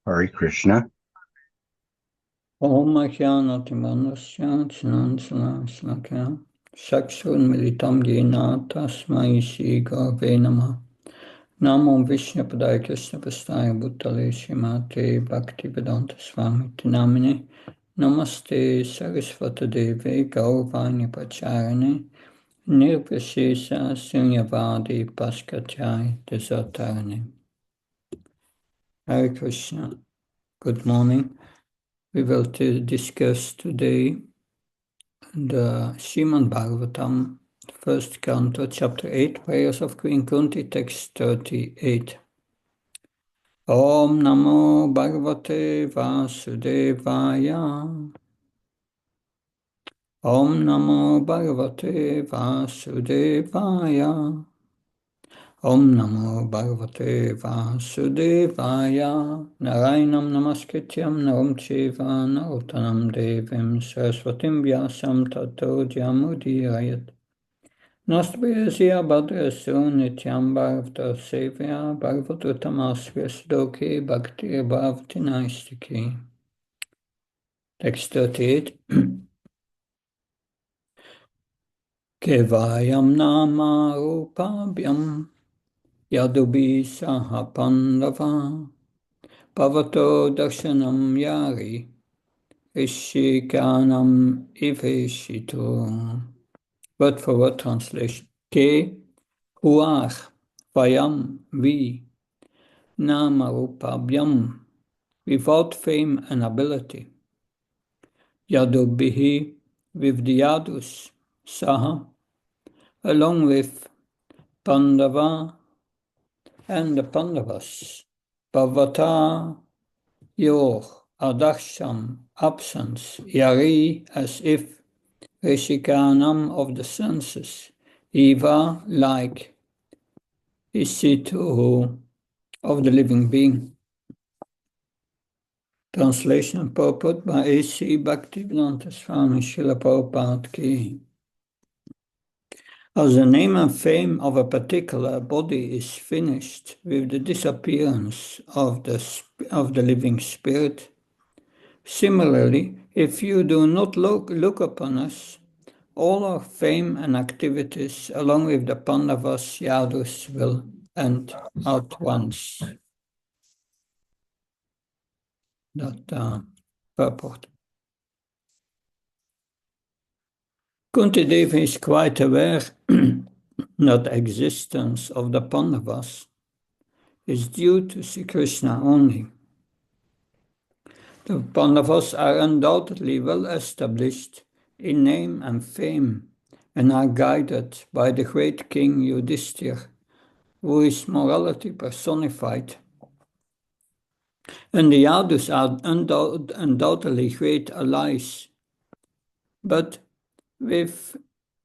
Hare Krishna. Om Ajnanatimandasya Jnansalakaya Chakshurmilitam Yena Tasmai Shri Gurave Namah. Namo Vishnupadaya Krishnapastaya Bhutale Srimate Bhaktivedanta Swami Namine Namaste Saraswata Deve Gaurvani Pacharane Nirvashesha Sunyavadi Paskachai Desatarane. Hare Krishna. Good morning. We will discuss today the Srimad Bhagavatam, first canto, chapter 8, Prayers of Queen Kunti, text 38. Om Namo Bhagavate Vasudevaya. Om Namo Bhagavate Vasudevaya. Om Namo Bhagavate Vasudevaya. Narayanam Namaskrityam Naram Cheva Narottanam Devim Saraswatim Vyasam Tato Jamudirayat. Nastpriyasya Bhadrasu Nityam Bhagavata Sevya Bhagavatotamasya Sloke Bhakti Bhavati Naistiki. Text 38. Kevayam Nama Rupabhyam Yadubi Saha Pandava Bhavato Darshanam Yari Ishikanam Iveshito. Word for word translation. Ke Huach Vayam Vi Nama Rupabhyam, without fame and ability. Yadubihi, with the Yadus. Saha, along with Pandava and the Pandavas. Bhavata, your, Adarsham, absence. Yari, as if. Rishikanam, of the senses. Eva, like. Isitu, of the living being. Translation and purport by A.C. Bhaktivedanta Swami Srila Prabhupada Ki. As the name and fame of a particular body is finished with the disappearance of the living spirit, similarly, if you do not look upon us, all our fame and activities, along with the Pandavas, Yadus, will end at once. That purport. Kunti Devi is quite aware that the existence of the Pandavas is due to Sri Krishna only. The Pandavas are undoubtedly well established in name and fame and are guided by the great king Yudhishthira, who is morality personified. And the Yadus are undoubtedly great allies. But with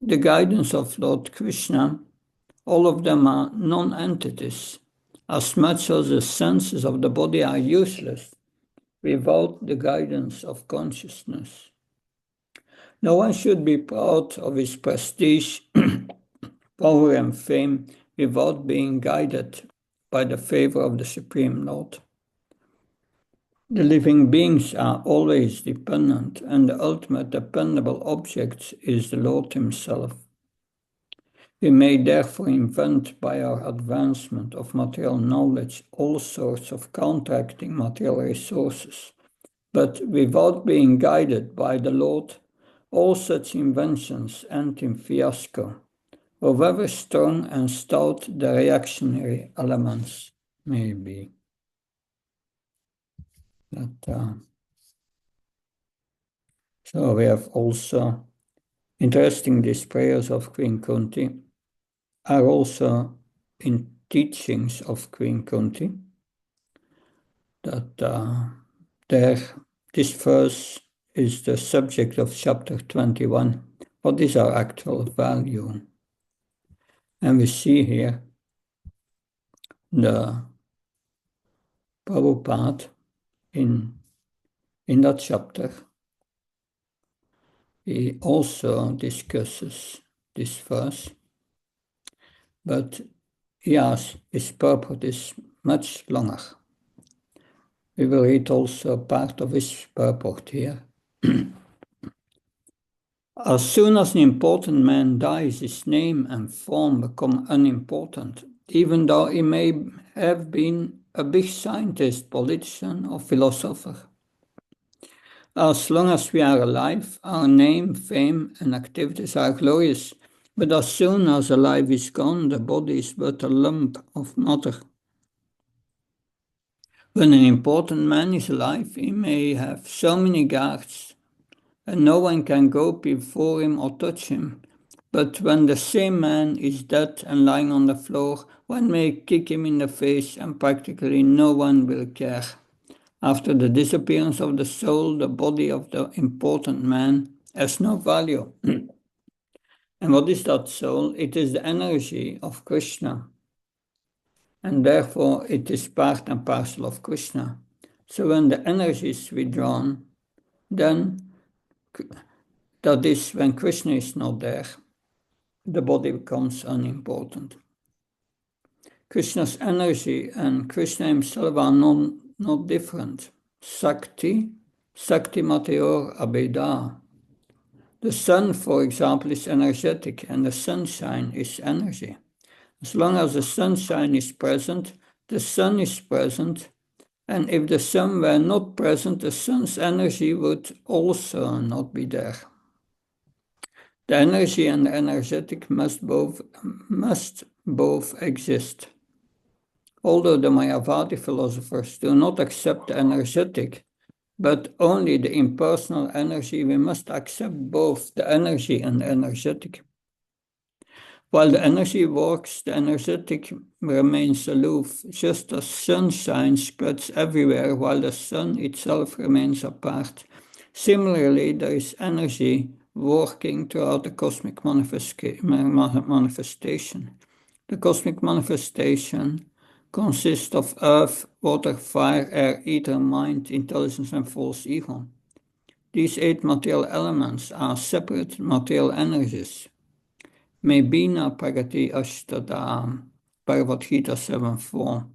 the guidance of Lord Krishna, all of them are non-entities, as much as the senses of the body are useless without the guidance of consciousness. No one should be proud of his prestige, power and fame without being guided by the favor of the Supreme Lord. The living beings are always dependent, and the ultimate dependable object is the Lord Himself. We may therefore invent by our advancement of material knowledge all sorts of counteracting material resources, but without being guided by the Lord, all such inventions end in fiasco, however strong and stout the reactionary elements may be. So we have also, interesting, these prayers of Queen Kunti are also in teachings of Queen Kunti, that this verse is the subject of chapter 21. What is our actual value? And we see here the Prabhupada in that chapter. He also discusses this verse, but his purport is much longer. We will read also part of his purport here. As soon as an important man dies, his name and form become unimportant, even though he may have been a big scientist, politician, or philosopher. As long as we are alive, our name, fame, and activities are glorious, but as soon as a life is gone, the body is but a lump of matter. When an important man is alive, he may have so many guards, and no one can go before him or touch him. But when the same man is dead and lying on the floor, one may kick him in the face and practically no one will care. After the disappearance of the soul, the body of the important man has no value. And what is that soul? It is the energy of Krishna. And therefore it is part and parcel of Krishna. So when the energy is withdrawn, then that is when Krishna is not there, the body becomes unimportant. Krishna's energy and Krishna himself are not different. Sakti Mateor Abheda. The sun, for example, is energetic and the sunshine is energy. As long as the sunshine is present, the sun is present, and if the sun were not present, the sun's energy would also not be there. The energy and the energetic must both exist. Although the Mayavadi philosophers do not accept the energetic, but only the impersonal energy, we must accept both the energy and the energetic. While the energy works, the energetic remains aloof, just as sunshine spreads everywhere while the sun itself remains apart. Similarly, there is energy working throughout the cosmic manifestation. The cosmic manifestation consists of earth, water, fire, air, ether, mind, intelligence, and false ego. These 8 material elements are separate material energies. Mebina Pragati Ashtada, Bhagavad Gita 7.4.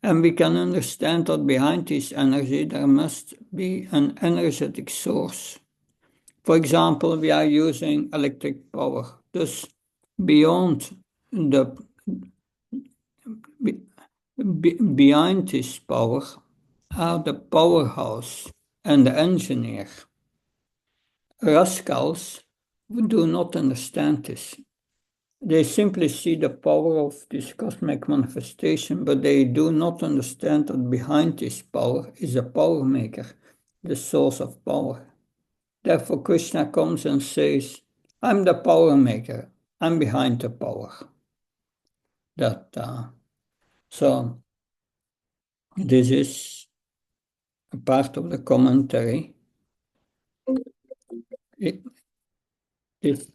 And we can understand that behind this energy there must be an energetic source. For example, we are using electric power. Thus, behind this power are the powerhouse and the engineer. Rascals do not understand this. They simply see the power of this cosmic manifestation, but they do not understand that behind this power is a power maker, the source of power. Therefore, Krishna comes and says, I'm the power maker, I'm behind the power. So, this is a part of the commentary. This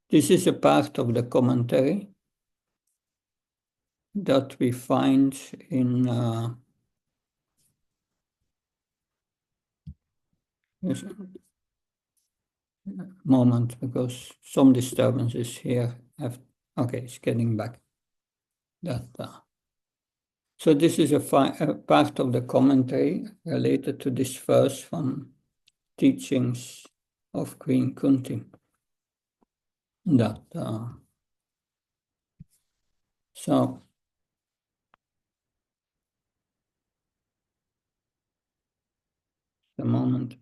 is a part of the commentary that we find in this moment, because some disturbances here okay, it's getting back. So this is a part of the commentary related to this verse from Teachings of Queen Kunti. So the moment.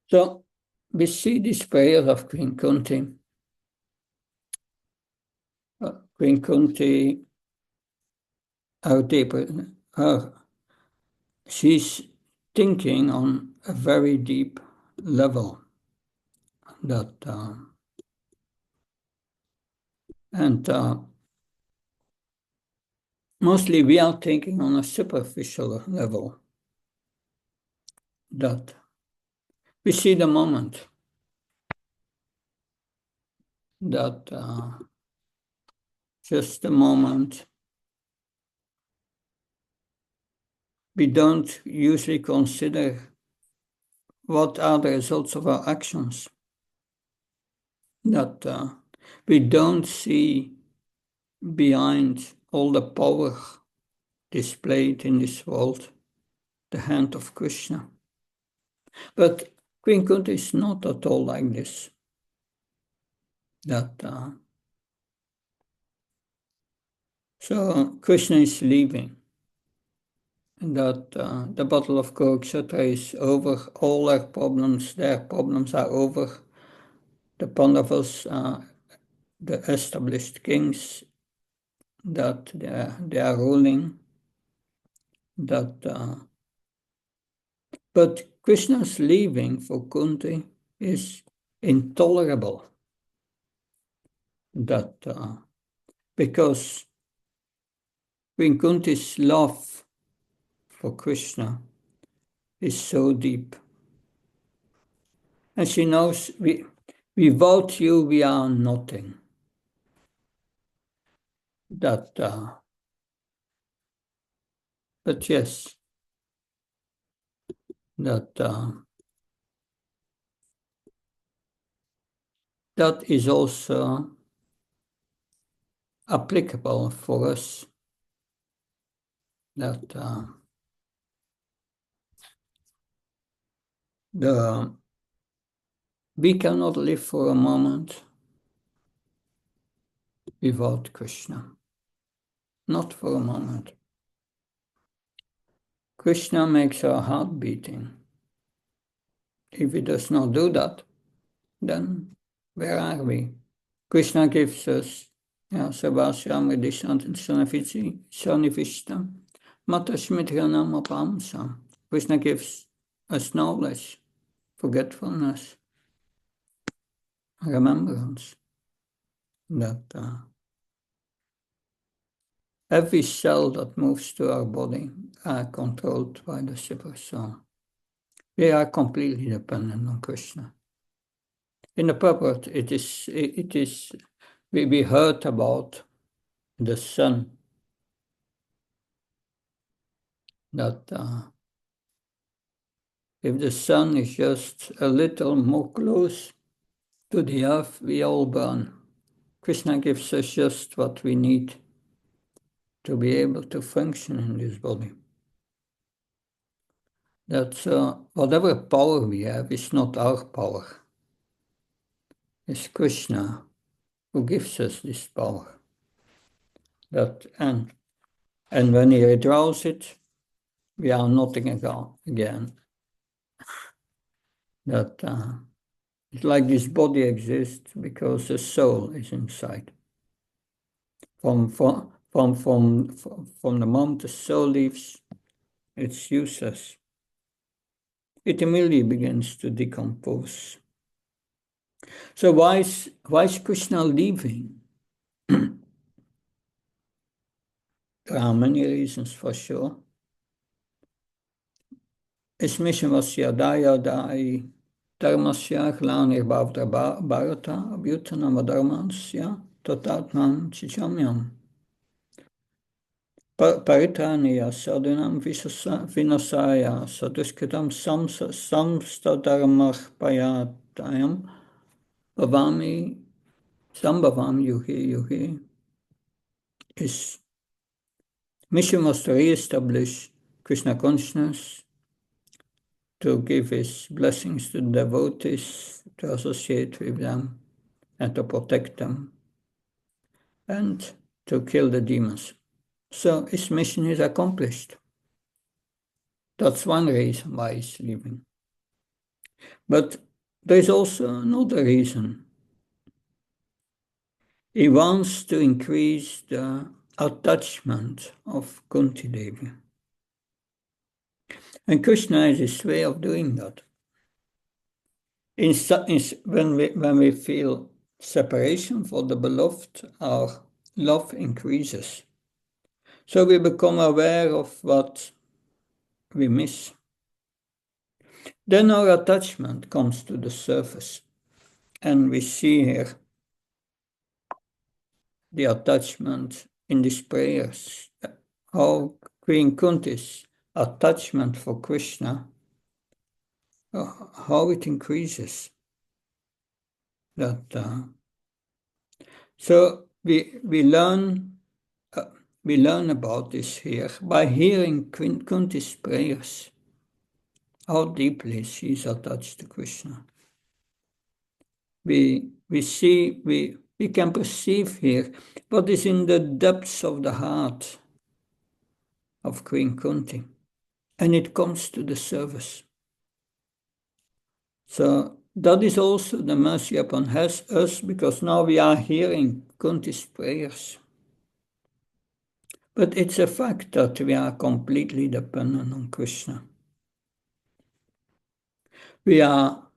So we see this prayer of Queen Kunti. Queen Kunti, she's thinking on a very deep level mostly we are thinking on a superficial level, that we see the moment, that just the moment. We don't usually consider what are the results of our actions. We don't see behind all the power displayed in this world the hand of Krishna. But Queen Kunti is not at all like this. So Krishna is leaving, and that the battle of Kurukshetra is over. All their problems are over. The Pandavas are the established kings that they are ruling. But Krishna's leaving for Kunti is intolerable. Because Queen Kunti's love for Krishna is so deep. And she knows without you we are nothing. But yes, that is also applicable for us. We cannot live for a moment without Krishna. Not for a moment. Krishna makes our heart beating. If he does not do that, then where are we? Krishna gives us Sarvasya Mridishantan Sanivishtam Matashmitranam Apamsam. Krishna gives us knowledge, forgetfulness, remembrance. That every cell that moves to our body are controlled by the Super Soul. We are completely dependent on Krishna. In the purport, it is. We heard about the sun. That if the sun is just a little more close to the earth, we all burn. Krishna gives us just what we need to be able to function in this body. That whatever power we have is not our power. It's Krishna who gives us this power. And when he withdraws it, we are nothing again. It's like this body exists because the soul is inside. From the moment the soul leaves, it's useless. It immediately begins to decompose. So why is Krishna leaving? There are many reasons for sure. His mission was Yadaya Dai Dharmasya Glanirбhavta Bharata Abhyutanam Dharmansya Tatatman Chichamyam Paritaniya Sadunam Vinasaya Sadushkitam Samstadharmach Payatayam Bhavami Sambhavam Yuhi Yuhi. His mission was to re-establish Krishna consciousness, to give his blessings to the devotees, to associate with them, and to protect them, and to kill the demons. So his mission is accomplished. That's one reason why he's leaving. But there's also another reason. He wants to increase the attachment of Kunti Devi. And Krishna is his way of doing that. When we feel separation for the beloved, our love increases. So we become aware of what we miss. Then our attachment comes to the surface. And we see here the attachment in these prayers. How Queen Kunti's attachment for Krishna, how it increases. So we learn about this here by hearing Kunti's prayers, how deeply she is attached to Krishna. We can perceive here what is in the depths of the heart of Queen Kunti, and it comes to the service. So that is also the mercy upon us, because now we are hearing Kunti's prayers. But it's a fact that we are completely dependent on Krishna. We are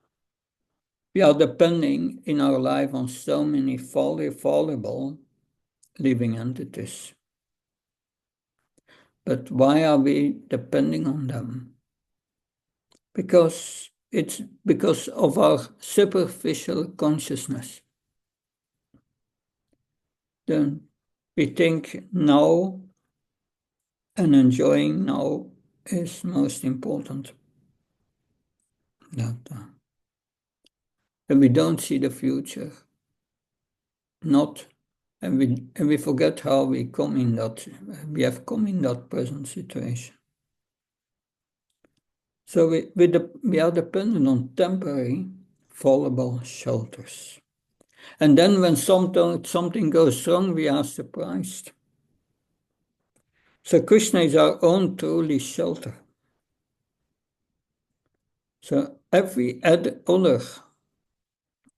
depending in our life on so many fallible living entities. But why are we depending on them? Because it's because of our superficial consciousness. Then we think now and enjoying now is most important. That, and we don't see the future. And we forget how we have come in that present situation. So we are dependent on temporary, fallible shelters. And then when something goes wrong, we are surprised. So Krishna is our own truly shelter. So every other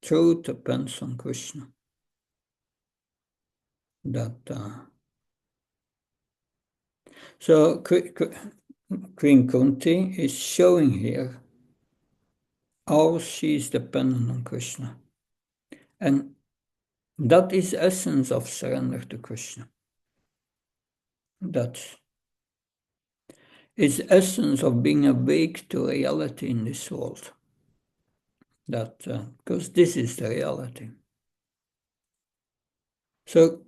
truth depends on Krishna. So Queen Kunti is showing here how she is dependent on Krishna. And that is essence of surrender to Krishna. That is essence of being awake to reality in this world. Because this is the reality. So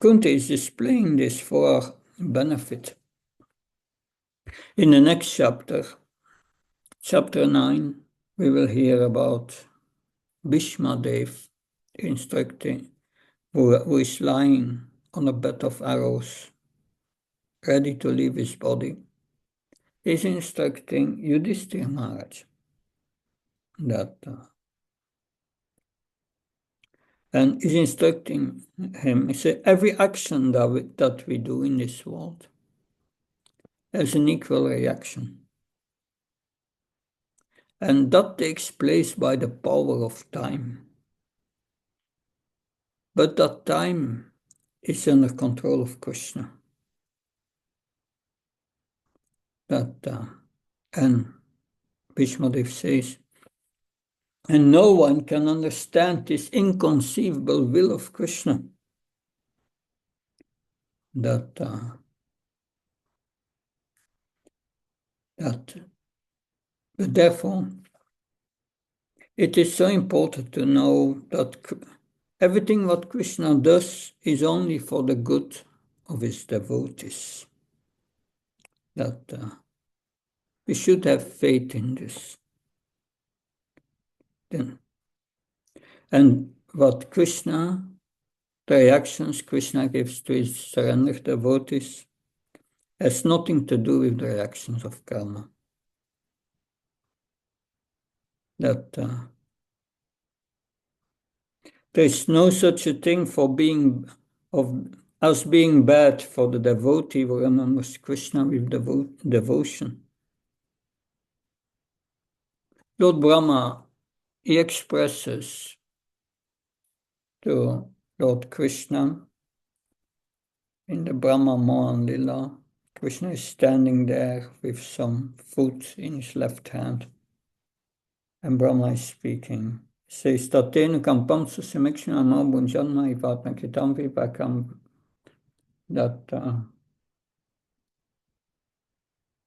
Kunti is displaying this for our benefit. In the next chapter, chapter 9, we will hear about Bhishma Dev instructing, who is lying on a bed of arrows, ready to leave his body, is instructing Yudhishthira Maharaj that and is instructing him. He said, every action that we do in this world has an equal reaction. And that takes place by the power of time. But that time is under control of Krishna. And Bhishmadev says, and no one can understand this inconceivable will of Krishna. But therefore, it is so important to know that everything what Krishna does is only for the good of his devotees. That we should have faith in this. And what Krishna, the reactions Krishna gives to his surrendered devotees, has nothing to do with the reactions of karma. That there is no such a thing as being bad for the devotee who remembers Krishna with devotion. Lord Brahma, he expresses to Lord Krishna in the Brahma Mohan Lila. Krishna is standing there with some food in his left hand, and Brahma is speaking. He says, Tatenu kampam susimikshana ma bunjanma ivatma kitam vipakam.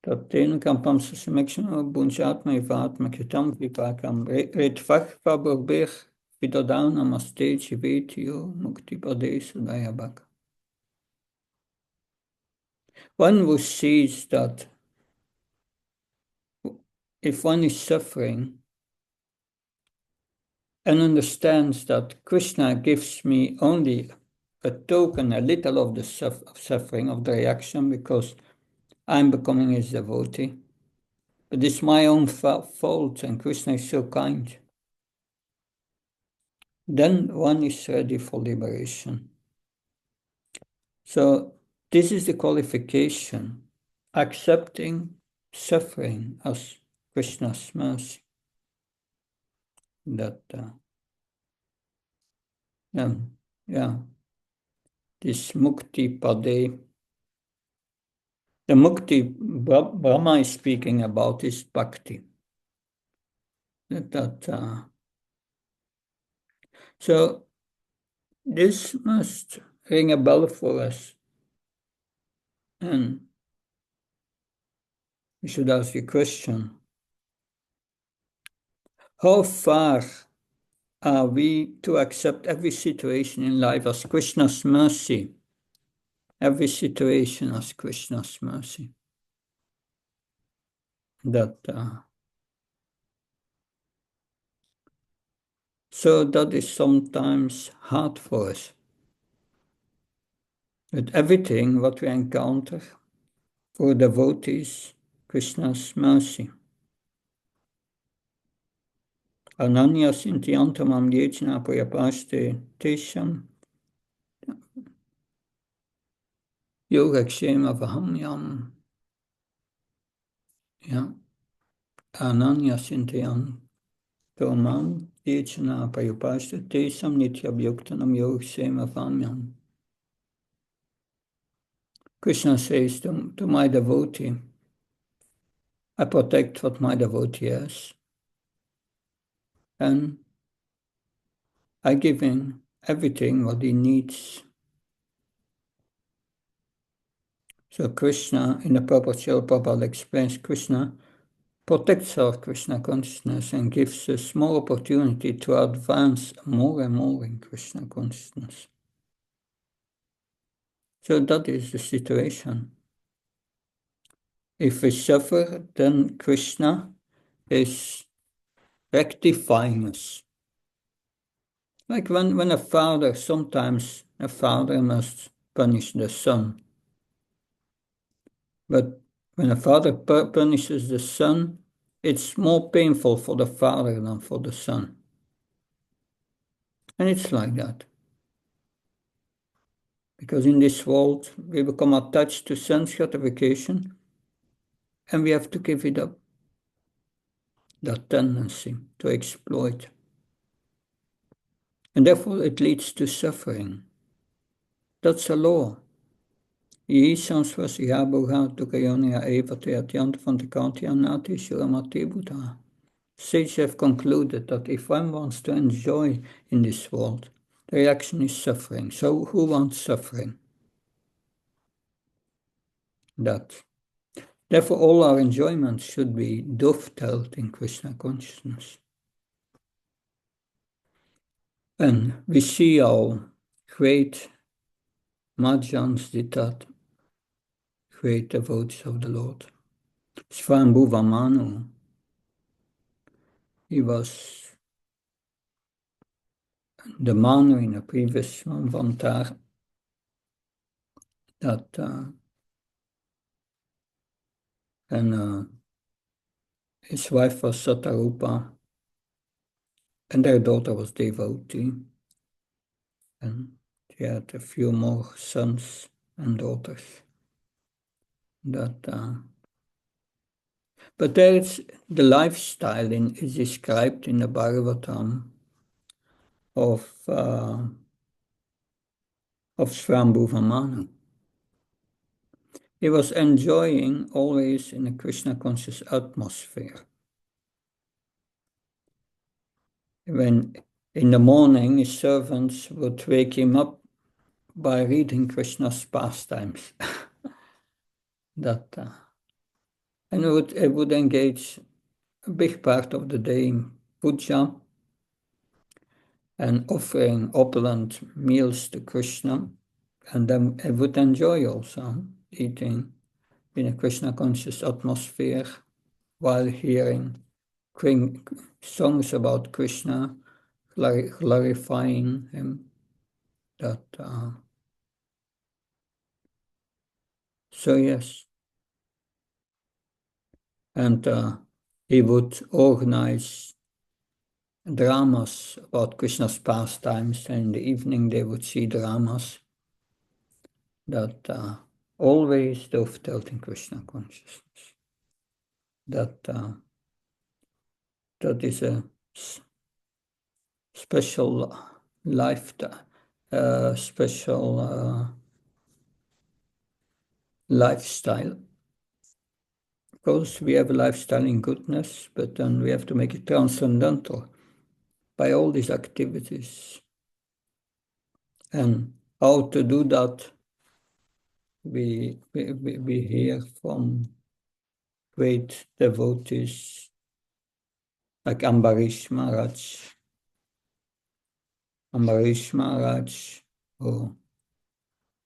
Tatenu kampam susimikshana bunjatma ivatma kitam vipakam. Retvach vaburbich vidodana namaste jivetio mukti pade sudayabhak. One who sees that if one is suffering, and understands that Krishna gives me only a token, a little of the suffering, of the reaction, because I'm becoming his devotee. But it's my own fault, and Krishna is so kind. Then one is ready for liberation. So this is the qualification, accepting suffering as Krishna's mercy. That, yeah, this mukti pade. The mukti Brahma is speaking about is bhakti. So this must ring a bell for us. And we should ask a question. How far are we to accept every situation in life as Krishna's mercy? Every situation as Krishna's mercy. So that is sometimes hard for us. But everything what we encounter for devotees, Krishna's mercy. Ananya sintiantamam yechna prayapaste tesham yogakshema vahamyam. Yeah. Ananya sintiantamam yechna prayapaste tesham nityabhyuktanam yogakshema vahamyam. Krishna says to my devotee, I protect what my devotee has. And I give him everything what he needs. So Krishna, in the purport, Srila Prabhupada explains, Krishna protects our Krishna consciousness and gives us more opportunity to advance more and more in Krishna consciousness. So that is the situation. If we suffer, then Krishna is rectifying us. Like when a father, sometimes a father must punish the son. But when a father punishes the son, it's more painful for the father than for the son. And it's like that. Because in this world, we become attached to sense gratification, and we have to give it up. That tendency to exploit. And therefore it leads to suffering. That's a law. Sages have concluded that if one wants to enjoy in this world, the reaction is suffering. So who wants suffering? Therefore, all our enjoyments should be dovetailed in Krishna consciousness. And we see how great Mahajans did that, great devotees of the Lord. Swambhuva Manu, he was the Manu in a previous Manvantar and his wife was Satarupa, and their daughter was Devoti, and she had a few more sons and daughters. But there is the lifestyle is described in the Bhagavatam of Swambhuva Manu. He was enjoying always in a Krishna conscious atmosphere. When in the morning his servants would wake him up by reading Krishna's pastimes. And he would engage a big part of the day in puja and offering opulent meals to Krishna. And then he would enjoy also eating in a Krishna conscious atmosphere while hearing songs about Krishna, glorifying him. That so yes, and he would organize dramas about Krishna's pastimes, and in the evening they would see dramas that always dovetailed in Krishna consciousness. That that is a special lifestyle. Of course, we have a lifestyle in goodness, but then we have to make it transcendental by all these activities. And how to do that, we hear from great devotees like Ambarish Maharaj, who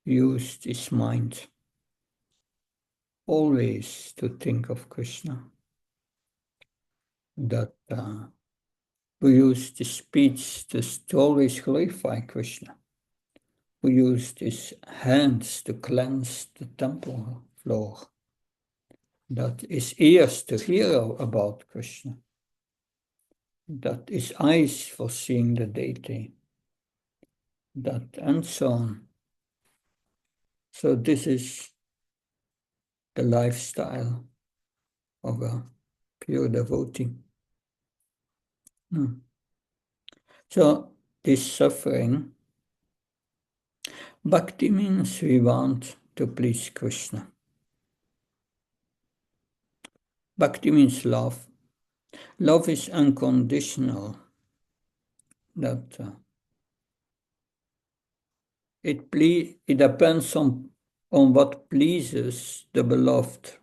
used his mind always to think of Krishna, that who used his speech to always glorify Krishna, who used his hands to cleanse the temple floor, that his ears to hear about Krishna, that his eyes for seeing the deity, that and so on. So this is the lifestyle of a pure devotee. So this suffering, bhakti means we want to please Krishna. Bhakti means love. Love is unconditional. That it depends on what pleases the beloved,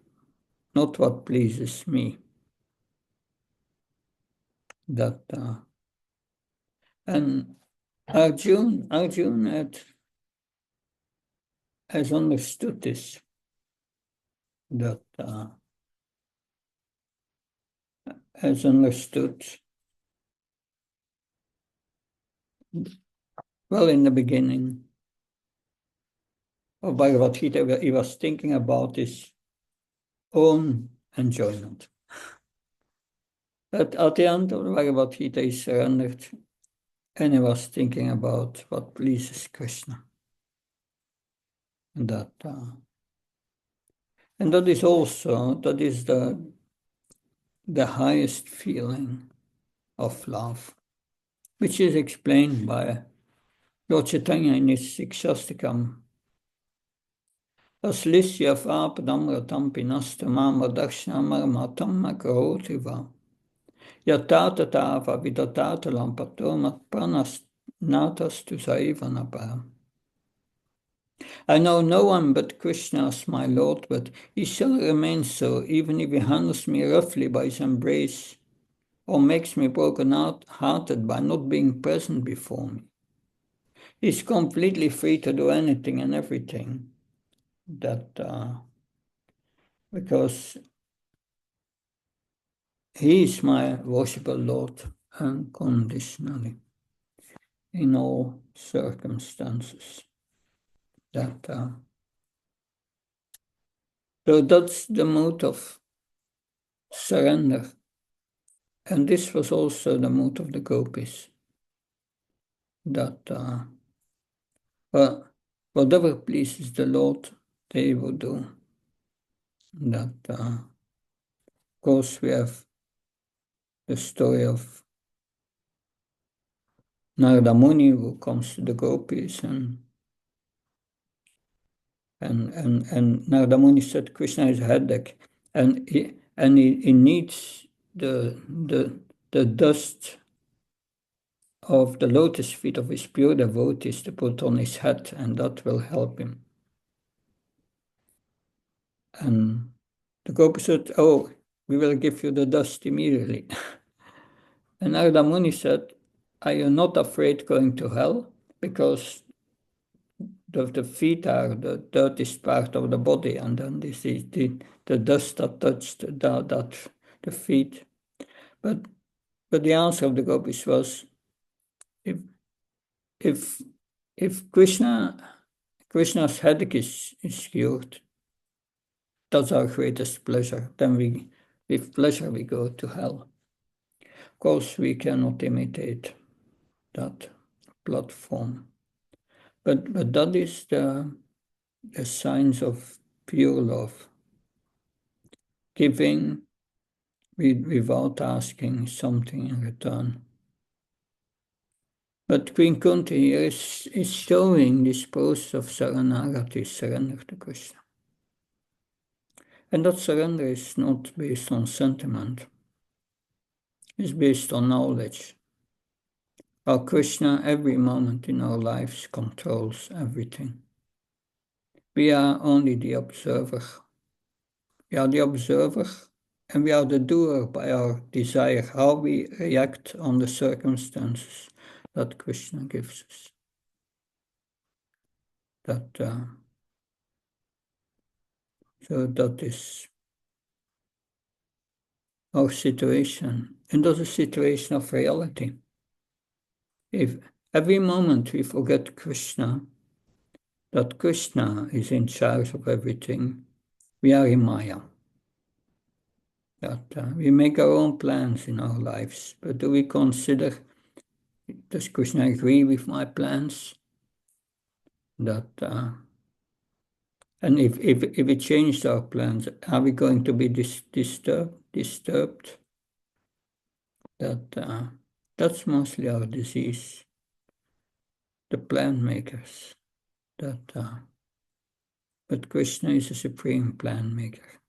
not what pleases me. That and Arjun has understood this. That has understood. Well, in the beginning of Bhagavad Gita, he was thinking about his own enjoyment. But at the end of the Bhagavad Gita, he surrendered and he was thinking about what pleases Krishna. And that is also, that is the highest feeling of love, which is explained by Lord Chaitanya in his Sikshastakam. Aslisya apadam ratam pinastamam vadakshnam matam makarotiva. Yatata tava vidatata lampato mat pranas natas tu saivanapara. I know no one but Krishna as my Lord, but he shall remain so, even if he handles me roughly by his embrace, or makes me broken-hearted by not being present before me. He is completely free to do anything and everything. Because he is my worshipable Lord unconditionally in all circumstances. So that's the mood of surrender. And this was also the mood of the gopis. That whatever pleases the Lord, they will do. That of course we have the story of Narada Muni, who comes to the gopis and Narada Muni said Krishna is a headache, and he needs the dust of the lotus feet of his pure devotees to put on his head, and that will help him. And the gopis said, "Oh, we will give you the dust immediately." And Narada Muni said, "Are you not afraid going to hell? Because the feet are the dirtiest part of the body, and then this is the dust that touched the feet." But the answer of the gopis was, if if if Krishna's headache is cured, that's our greatest pleasure. Then with pleasure, we go to hell. Of course, we cannot imitate that platform, but that is the signs of pure love, giving without asking something in return. But Queen Kunti here is showing this process of Saranagati, surrender to Krishna. And that surrender is not based on sentiment, it's based on knowledge. How Krishna, every moment in our lives, controls everything. We are only the observer. We are the observer and we are the doer by our desire, how we react on the circumstances that Krishna gives us. So that is our situation, and that's a situation of reality. If every moment we forget Krishna, that Krishna is in charge of everything, we are in Maya. That we make our own plans in our lives, but do we consider, does Krishna agree with my plans? And if we change our plans, are we going to be disturbed? That's mostly our disease. The plan makers. But Krishna is a supreme plan maker.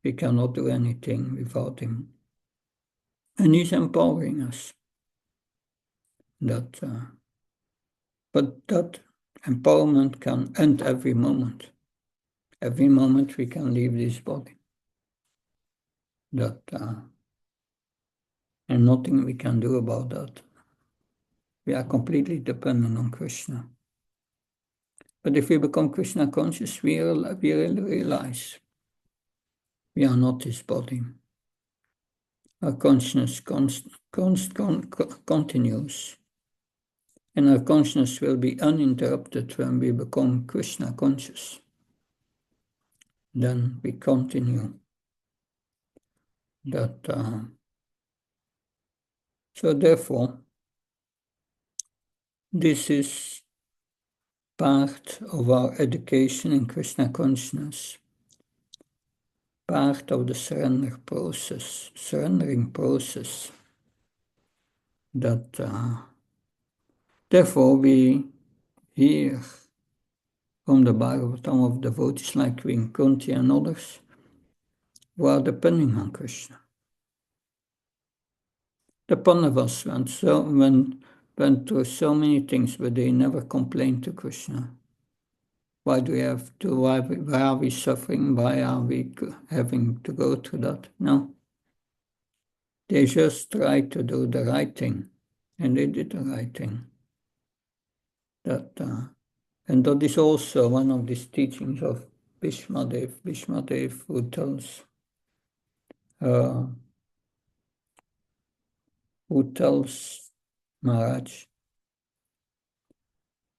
We cannot do anything without him. And he's empowering us. But that empowerment can end every moment. Every moment we can leave this body. And nothing we can do about that. We are completely dependent on Krishna. But if we become Krishna conscious, we realize we are not his body. Our consciousness continues. And our consciousness will be uninterrupted when we become Krishna conscious. Then we continue. So therefore, this is part of our education in Krishna consciousness, part of the surrendering process. Therefore we hear from the Bhagavatam of devotees like Queen Kunti and others who are depending on Krishna. The Pandavas went through so many things, but they never complained to Krishna. Why do we have to? Why are we suffering? Why are we having to go through that? No. They just tried to do the right thing, and they did the right thing. And that is also one of these teachings of Bhishmadev, who tells Maharaj,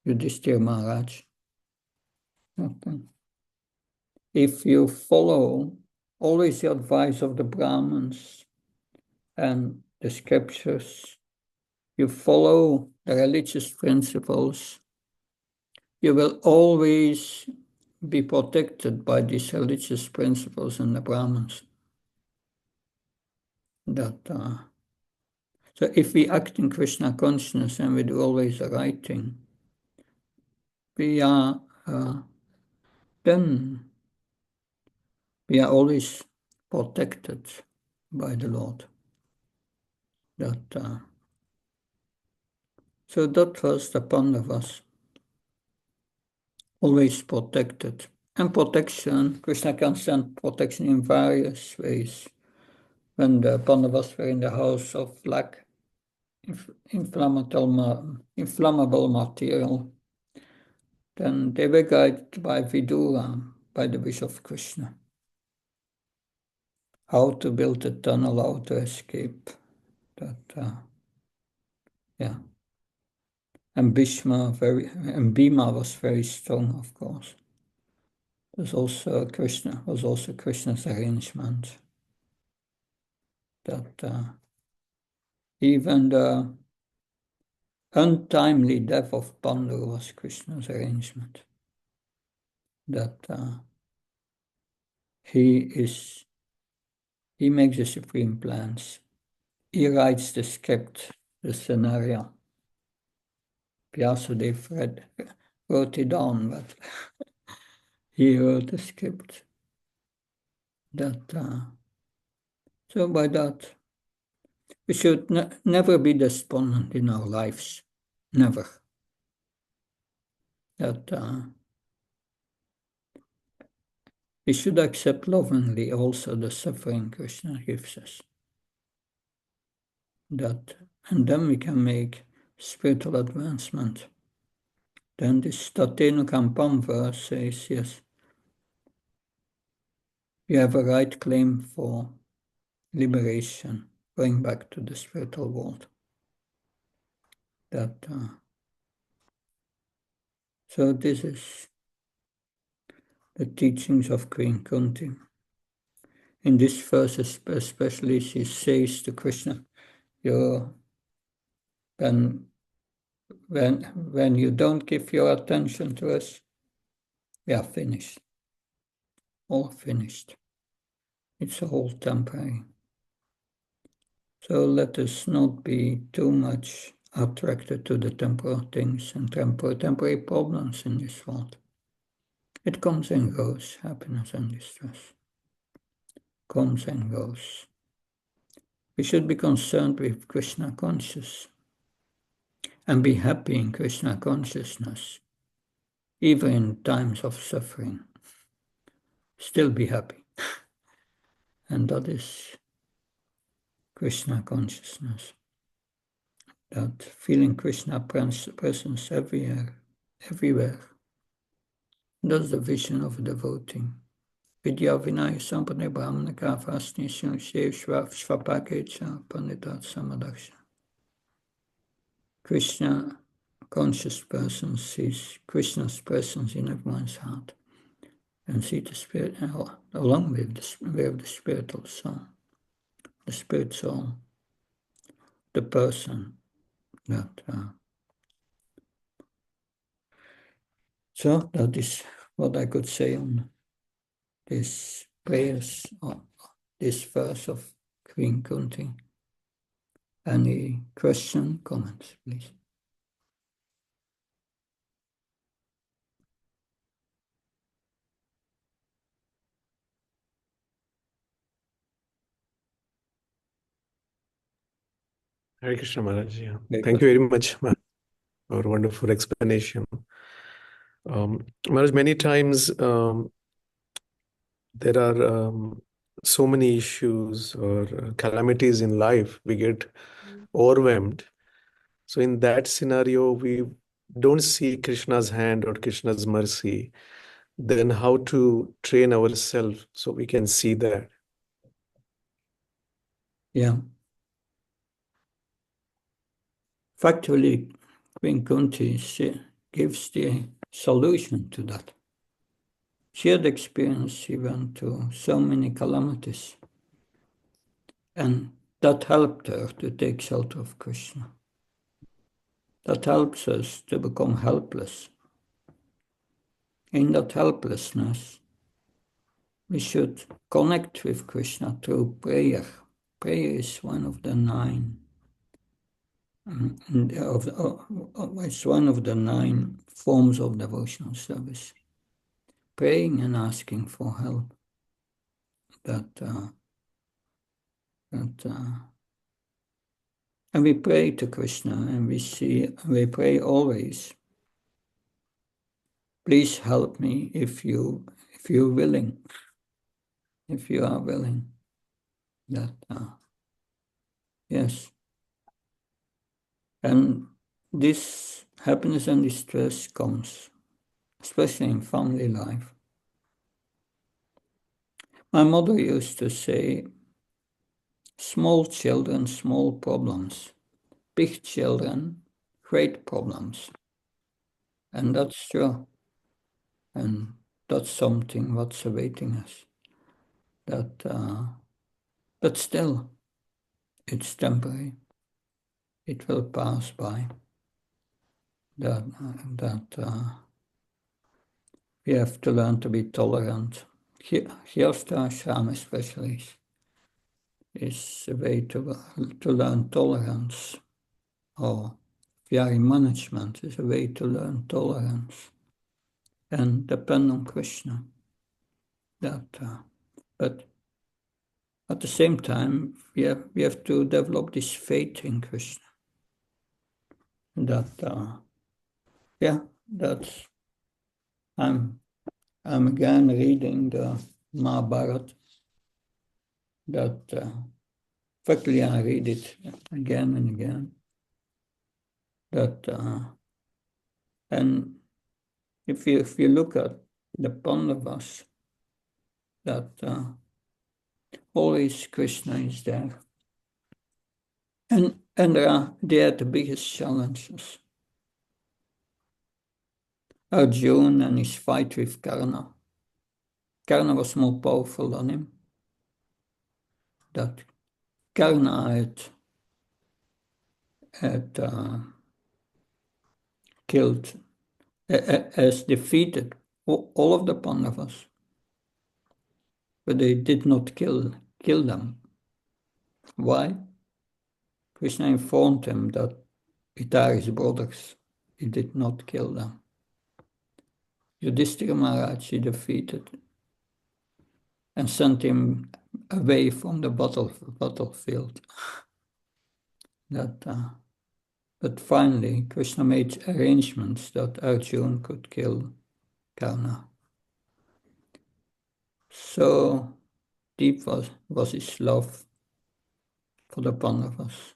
Yudhishthira Maharaj, okay, if you follow always the advice of the Brahmins and the scriptures, you follow the religious principles, you will always be protected by these religious principles and the Brahmins. So if we act in Krishna consciousness and we do always the right thing, we are then we are always protected by the Lord. So that was the Pandavas, always protected. And protection, Krishna can send protection in various ways. When the Pandavas were in the house of lack, inflammable material, then they were guided by Vidura, by the wish of Krishna. How to build a tunnel, how to escape. And Bhima was very strong, of course. Was also Krishna's arrangement. That even the untimely death of Pandu was Krishna's arrangement. That he makes the supreme plans. He writes the script, the scenario. Vyasadeva wrote it down, but he wrote the script. That so by that, we should never be despondent in our lives, never. That we should accept lovingly also the suffering Krishna gives us. That, and then we can make spiritual advancement. Then this Tatenu Kampam verse says, yes, you have a right claim for liberation, going back to the spiritual world. That so this is the teachings of Queen Kunti. In this verse especially, she says to Krishna, when you don't give your attention to us, we are finished. All finished. It's all temporary. So let us not be too much attracted to the temporal things and temporary problems in this world. It comes and goes, happiness and distress. Comes and goes. We should be concerned with Krishna consciousness and be happy in Krishna consciousness, even in times of suffering. Still be happy. And that is Krishna consciousness. That feeling Krishna presence everywhere. That's the vision of a devotee. Vidya Vinaya Sampane Brahmanaka Vasni Shiv Shvapakecha Panditat Samadaksha. Krishna conscious person sees Krishna's presence in everyone's heart and see the spirit along with the spiritual soul. The spirit soul, the person that so that is what I could say on this prayers or this verse of Queen Kunti. Any question, comments, please? Hare Krishna Maharaj. Yeah. Thank you very much for a wonderful explanation. Maharaj, many times there are so many issues or calamities in life, we get overwhelmed. So in that scenario, we don't see Krishna's hand or Krishna's mercy. Then how to train ourselves so we can see that? Yeah. Factually, Queen Kunti gives the solution to that. She had experience, she went to so many calamities. And that helped her to take shelter of Krishna. That helps us to become helpless. In that helplessness, we should connect with Krishna through prayer. Prayer is one of the nine. It's one of the 9 forms of devotional service. Praying and asking for help. And we pray to Krishna, and we pray always. Please help me if you're willing. If you are willing. That yes. And this happiness and distress comes, especially in family life. My mother used to say, small children, small problems. Big children, great problems. And that's true. And that's something what's awaiting us. But still, it's temporary. It will pass by. That we have to learn to be tolerant. Here's the ashram especially is a way to learn tolerance. Or VI management is a way to learn tolerance and depend on Krishna. But at the same time, we have to develop this faith in Krishna. That's I'm again reading the Mahabharata. Quickly I read it again and again. And if you look at the Pandavas, always Krishna is there. And they had the biggest challenges. Arjuna and his fight with Karna. Karna was more powerful than him. That Karna had killed, has defeated all of the Pandavas, but they did not kill them. Why? Krishna informed him that it are his brothers. He did not kill them. Yudhishthira Maharaj he defeated and sent him away from the battlefield. But finally, Krishna made arrangements that Arjuna could kill Karna. So deep was his love for the Pandavas.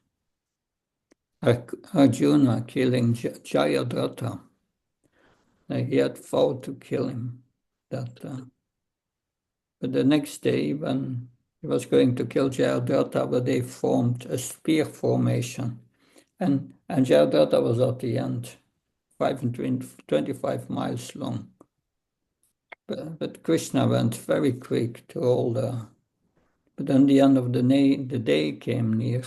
Arjuna killing Jayadratha, he had vowed to kill him. But the next day, when he was going to kill Jayadratha, they formed a spear formation. And Jayadratha was at the end, 25 miles long. But Krishna went very quick to all the... But then the end of the day came near.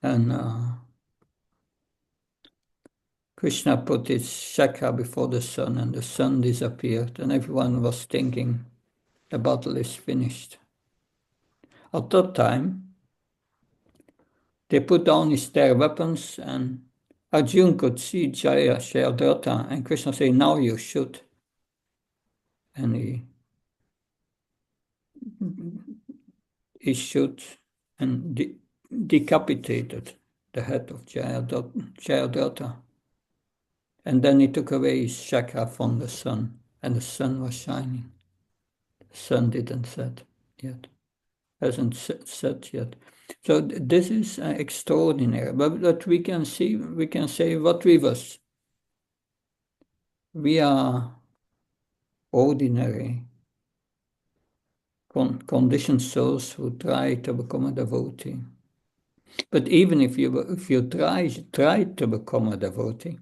And Krishna put his chakra before the sun, and the sun disappeared, and everyone was thinking the battle is finished. At that time, they put down their weapons, and Arjuna could see Jayadratha, and Krishna said, "Now you shoot." And he shot and decapitated the head of Jayadratha. And then he took away his chakra from the sun, and the sun was shining. The sun didn't set yet, hasn't set yet. So this is extraordinary. But we can say what we was. We are ordinary, conditioned souls who try to become a devotee. But even if you try to become a devotee,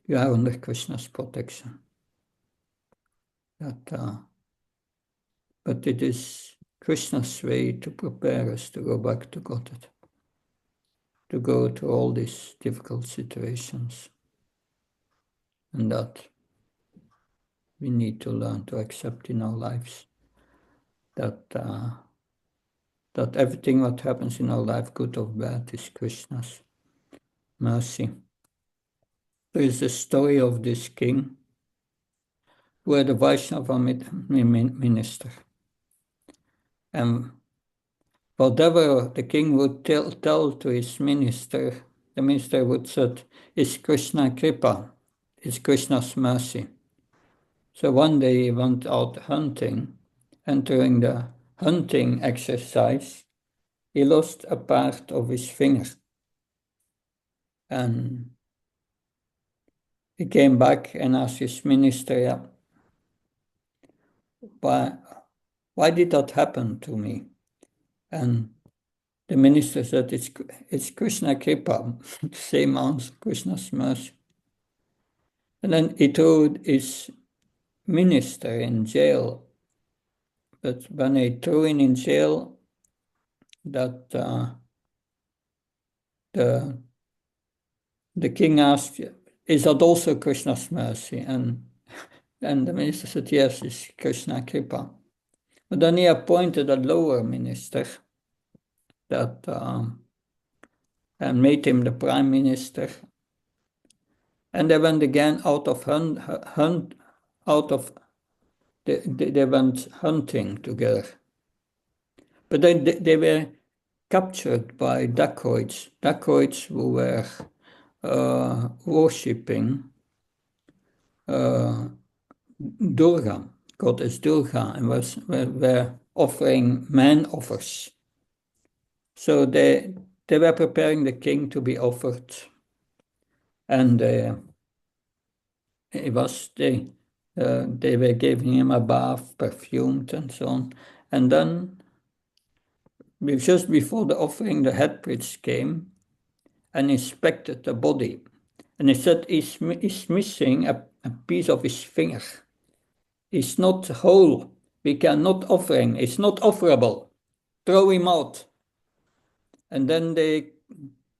you are under Krishna's protection. But it is Krishna's way to prepare us to go back to Godhead, to go to all these difficult situations, and that we need to learn to accept in our lives. That everything what happens in our life, good or bad, is Krishna's mercy. There is a story of this king who had a Vaishnava minister. And whatever the king would tell to his minister, the minister would say, "It's Krishna Kripa, it's Krishna's mercy." So one day he went out hunting, and during the hunting exercise, he lost a part of his finger. And he came back and asked his minister, why did that happen to me? And the minister said, it's Krishna Kripa, same answer, Krishna's mercy. And then he threw his minister in jail. But when he threw him in jail, that the king asked, is that also Krishna's mercy? And the minister said, yes, it's Krishna Kripa. But then he appointed a lower minister that and made him the prime minister. And they went again out of they went hunting together. But they were captured by dacoits who were worshipping Durga, goddess Durga, and were offering man offers. So they were preparing the king to be offered, and they were giving him a bath, perfumed and so on. And then, just before the offering, the head priest came and inspected the body. And he said, he's missing a piece of his finger. He's not whole. We cannot offer him. It's not offerable. Throw him out. And then they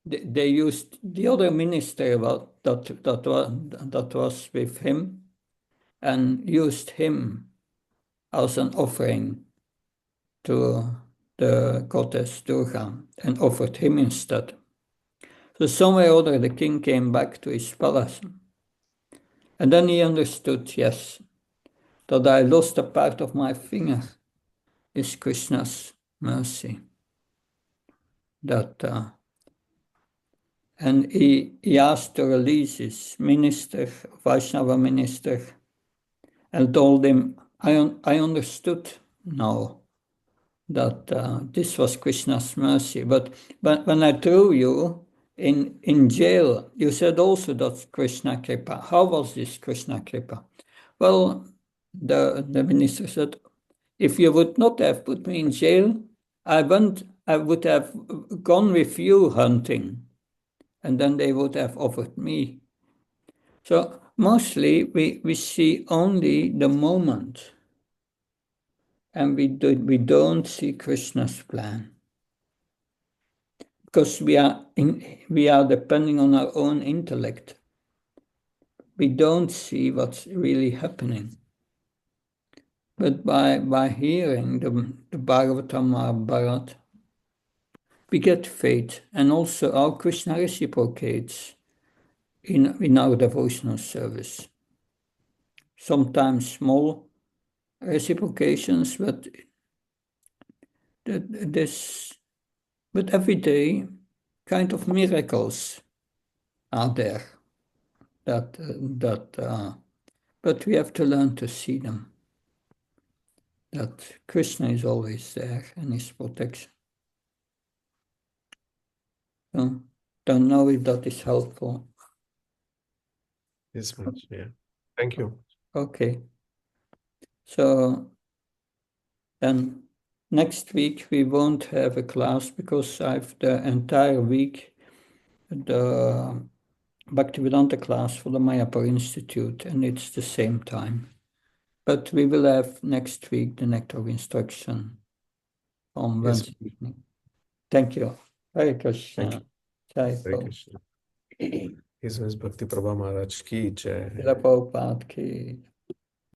used the other minister that was with him and used him as an offering to the goddess Durga and offered him instead. So somewhere or other the king came back to his palace. And then he understood, yes, that I lost a part of my finger is Krishna's mercy. And he asked to release his minister, Vaishnava minister, and told him, I understood now that this was Krishna's mercy. But when I threw you in jail, you said also that's Krishna Kripa. How was this Krishna Kripa? Well, the minister said, if you would not have put me in jail, I would have gone with you hunting, and then they would have offered me. So mostly we see only the moment, and we don't see Krishna's plan, because we are depending on our own intellect. We don't see what's really happening. But by hearing the Bhagavatam Mahabharata, we get faith, and also how Krishna reciprocates in our devotional service. Sometimes small reciprocations, but every day kind of miracles are there. But we have to learn to see them. That Krishna is always there and his protection. So, don't know if that is helpful. Yes, much. Yeah. Thank you. Okay. So then next week we won't have a class because I've the entire week the Bhaktivedanta class for the Mayapur Institute, and it's the same time. But we will have next week the Nectar of Instruction on Yes. Wednesday evening. Thank you. Hare Krishna. Thank you. Jai Hare Krishna. His Bhakti Prabha Maharaj ki jai. Prabhupada ki